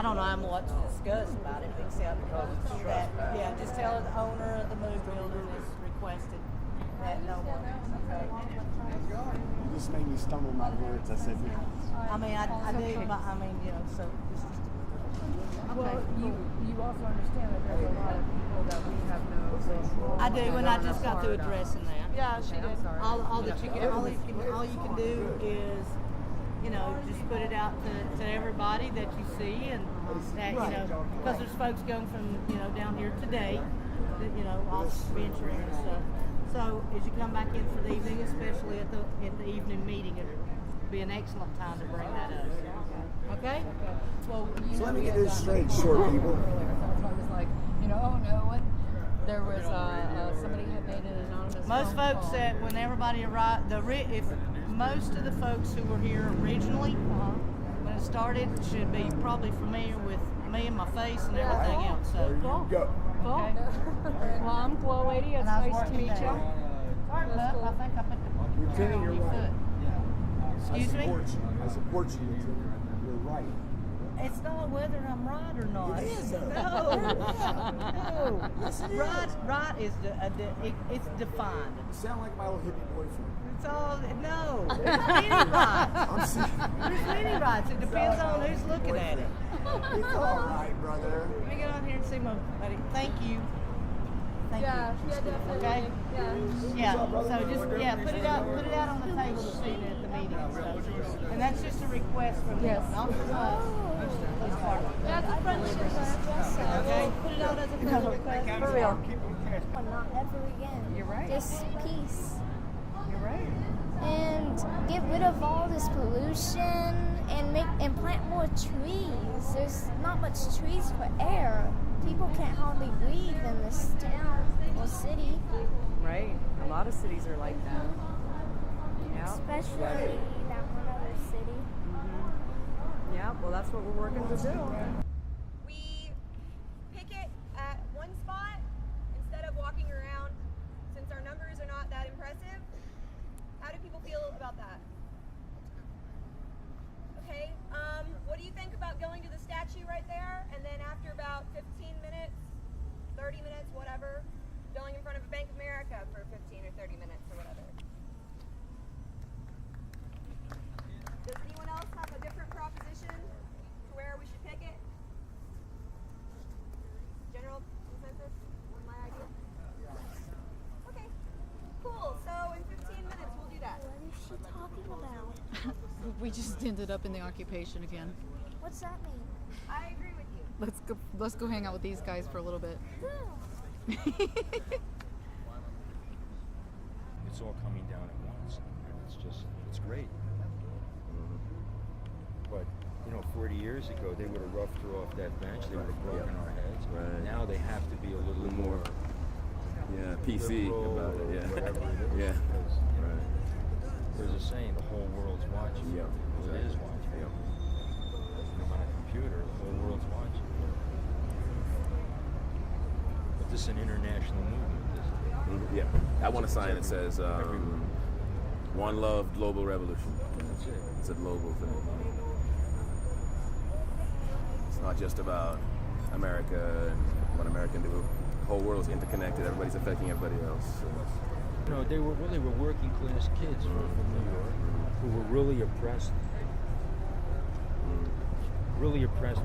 I don't know how much to discuss about it, except that, yeah, just tell the owner of the movie building is requested that no more. Okay. You just made me stumble my words. I said, I mean, I do, but I mean, you know, so this is. Well, you also understand that there's a lot of people that we have no. I do, and I just got through addressing that. Yeah, she did. All that you can, all you can do is, you know, just put it out to everybody that you see, and that, you know, because there's folks going from, you know, down here today, that, you know, off venturing and stuff. So as you come back in for the evening, especially at the evening meeting, it'll be an excellent time to bring that up. Okay? Well, so let me get this straight, short people. So I was like, you know, oh no, what? There was somebody had made an anonymous. Most folks that when everybody arrived, if most of the folks who were here originally when it started should be probably familiar with me and my face and everything else. So There you go. Cool. Okay. Well, I'm Glow Lady. It's nice to meet you. Sorry, Pup, I think I put the Lieutenant, you're right. Excuse me? I support you, Lieutenant. You're right. It's not whether I'm right or not. It is. No. Yes, it is. Right is it's defined. You sound like my old hippie boyfriend. It's all no. There's many rights. I'm serious. There's many rights. It depends on who's looking at it. It's all right, brother. Let me get on here and see my buddy. Thank you. Thank Yeah, you. yeah, definitely. Okay. Yeah. Yeah. So just put it out on the table to see at the meeting and stuff. And that's just a request from them, not from us. Police department. That's a friendly request. Okay. Put it out as a friendly request. For real. Not ever again. You're right. Just peace. You're right. And get rid of all this pollution and plant more trees. There's not much trees for air. People can't hardly breathe in this town or city. Right. A lot of cities are like that. Yeah. Especially that one other city. Yeah. Well, that's what we're working to do. We picket at one spot instead of walking around. Since our numbers are not that impressive, how do people feel about that? Okay, what do you think about going to the statue right there, and then after about 15 minutes, 30 minutes, whatever, going in front of a Bank of America for 15 or 30 minutes or whatever? Does anyone else have a different proposition for where we should pick it? General consensus on my idea? Okay, cool. So in 15 minutes we'll do that. What is she talking about? We just ended up in the occupation again. What's that mean? I agree with you. Let's go hang out with these guys for a little bit. It's all coming down at once, and it's great. But 40 years ago they would have roughed her off that bench. They would have broken our heads. Right. Now they have to be a little more PC liberal about it. Yeah. Whatever it is. Yeah. Because, Right. there's a saying: the whole world's watching. Yeah. Well, it is watching. Yeah. On a computer, the whole world's watching. But this is an international movement. Yeah. I want a sign that says "One Love, Global Revolution." That's it. It's a global thing. It's not just about America and what America can do. The whole world's interconnected. Everybody's affecting everybody else. So. They were working class kids from New York who were really oppressed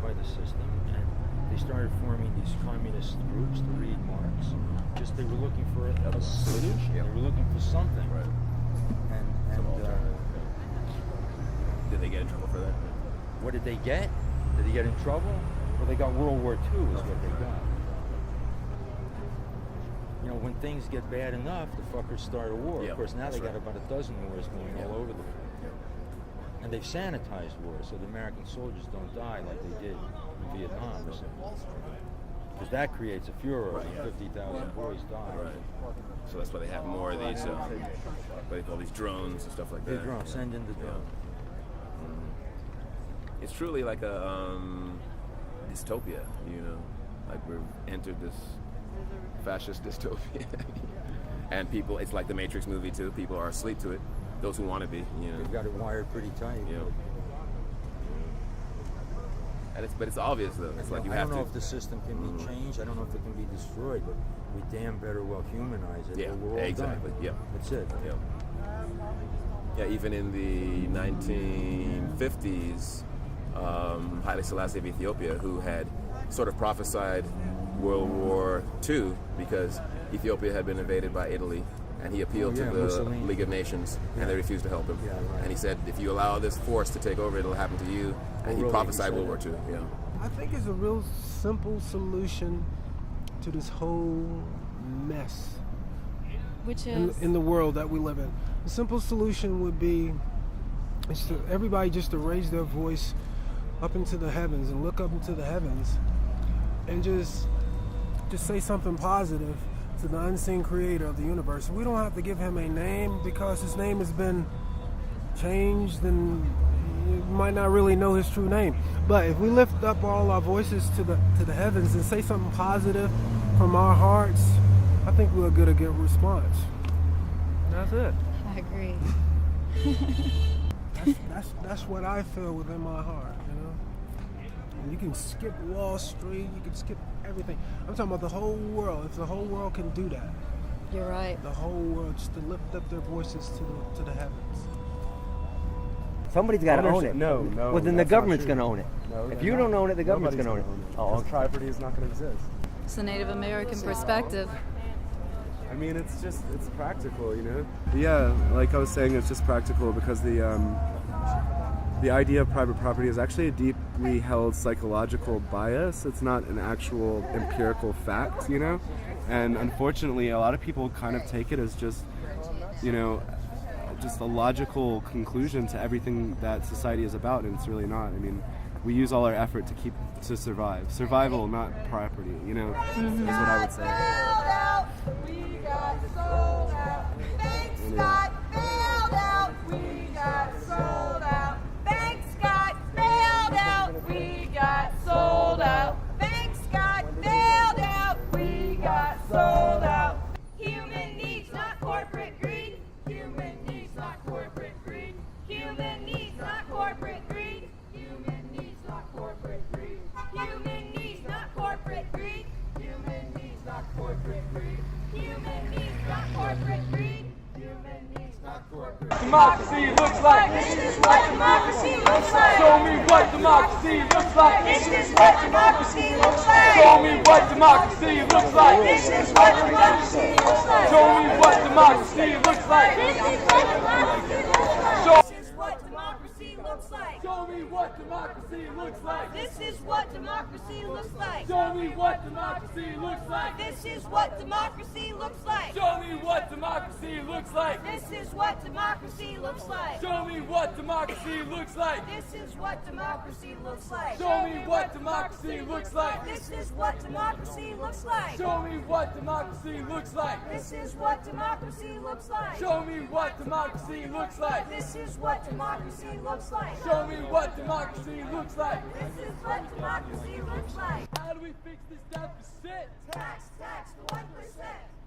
by the system, and they started forming these communist groups to read Marx. Just they were looking for a solution. They were looking for something. Right. And Did they get in trouble for that? what did they get? Did they get in trouble? Well, they got World War II is what they got. When things get bad enough, the fuckers start a war. Yeah, Of course, now they that's got about a dozen wars going all over the place. And they've sanitized war, so the American soldiers don't die like they did in Vietnam or something. Because that creates a furor when 50,000 boys die. Right. So that's why they have more of these, what they call these drones and stuff like that. The drone, send in the drone. It's truly like a dystopia, like we've entered this fascist dystopia. And people, it's like the Matrix movie too, people are asleep to it, those who want to be, They've got it wired pretty tight. And but it's obvious though. It's like you I have don't know to. if the system can be changed. I don't know if it can be destroyed, but we damn better well humanize it. Yeah, or we're all exactly. done. Yeah, That's it. yeah. Yeah, even in the 1950s, Haile Selassie of Ethiopia, who had sort of prophesied World War II because Ethiopia had been invaded by Italy, and he appealed to the Mussolini. League of Nations, and they refused to help him. Yeah, right. And he said, if you allow this force to take over, it'll happen to you. And he really? prophesied He said World War II. Yeah. I think it's a real simple solution to this whole mess Which is in the world that we live in. The simple solution would be is to everybody just to raise their voice up into the heavens and look up into the heavens and just say something positive to the unseen creator of the universe. We don't have to give him a name because his name has been changed and you might not really know his true name. But if we lift up all our voices to the heavens and say something positive from our hearts, I think we'll get a good response. That's it. I agree. That's what I feel within my heart, you know. And you can skip Wall Street, you can skip everything. I'm talking about the whole world. If the whole world can do that, You're right. the whole world just to lift up their voices to the heavens. Somebody's got to own it. No. Well, then the that's not government's true. going to own it. No, If they're you not. don't own it, the government's going to own it. Nobody's Oh, gonna okay. property is not going to exist. It's the Native American perspective. I mean, it's practical, you know? Yeah, like I was saying, it's just practical because the idea of private property is actually a deeply held psychological bias. It's not an actual empirical fact, you know? And unfortunately, a lot of people kind of take it as just, you know, just a logical conclusion to everything that society is about, and it's really not. I mean, we use all our effort to survive. Survival, not property, you know, is what I would say. We got sold out. Banks got bailed out. We got sold out. Banks got bailed out. We got sold out. Banks got bailed out. We got sold out. Human needs, not corporate greed. Human needs, not corporate greed. Human needs, not corporate greed. Human needs, not corporate greed. Human needs, not corporate greed. Human needs, not corporate greed. Human needs, not corporate greed. Human needs, not corporate greed. Democracy looks like. This is what democracy looks like. Show me what democracy looks like. This is what democracy looks like. Show me what democracy looks like. This is what democracy looks like. Show me what democracy looks like. This is what democracy looks like. This is what democracy looks like. Show me what democracy looks like. This is what democracy looks like. Show me what democracy looks like. This is what democracy looks like. Show me what democracy looks like. This is what democracy looks like. Show me what democracy looks like. This is what democracy looks like. Show me what democracy looks like. This is what democracy looks like. Show me what democracy looks like. This is what democracy looks like. Show me what democracy looks like. This is what democracy looks like. Show me what democracy looks like. This is what democracy looks like. How do we fix this deficit? Tax the 1%.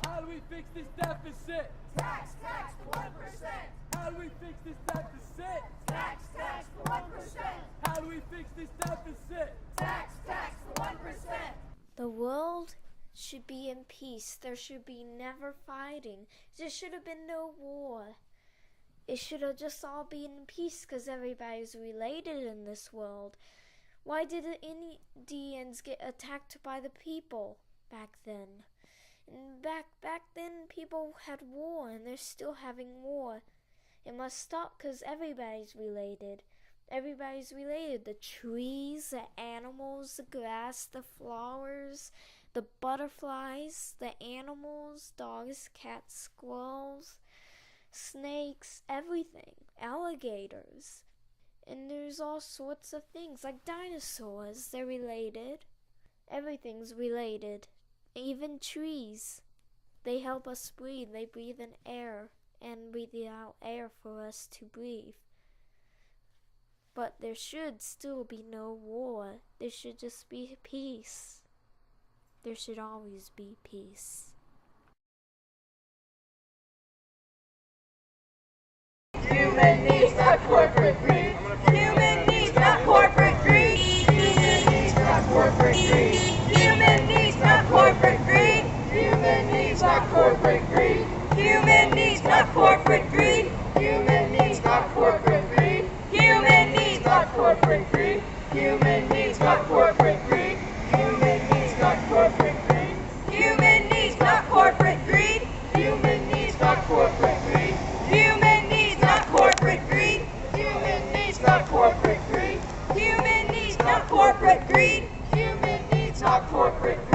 How do we fix this deficit? Tax the 1%. How do we fix this deficit? Tax the 1%. How do we fix this deficit? Tax the 1%. The world should be in peace. There should be never fighting. There should have been no war. It should have just all been in peace because everybody's related in this world. Why did the Indians get attacked by the people back then? And back then people had war and they're still having war. It must stop because everybody's related. Everybody's related. The trees, the animals, the grass, the flowers, the butterflies, the animals, dogs, cats, squirrels, snakes, everything. Alligators. And there's all sorts of things like dinosaurs. They're related. Everything's related. Even trees. They help us breathe. They breathe in air and breathe out air for us to breathe. But there should still be no war. There should just be peace. There should always be peace. Human needs, not corporate greed. Human needs, not corporate greed. corporate greed. Human needs, not corporate greed. Human needs, not corporate greed. Human needs, not corporate greed. Human needs, not corporate greed. Human needs, not corporate greed. Human needs, not corporate greed. Human needs, not corporate greed. Human needs, not corporate greed. Human needs, not corporate greed. Human needs, not corporate greed. Human needs, not corporate greed. Human needs, not corporate greed. Human needs, not corporate greed.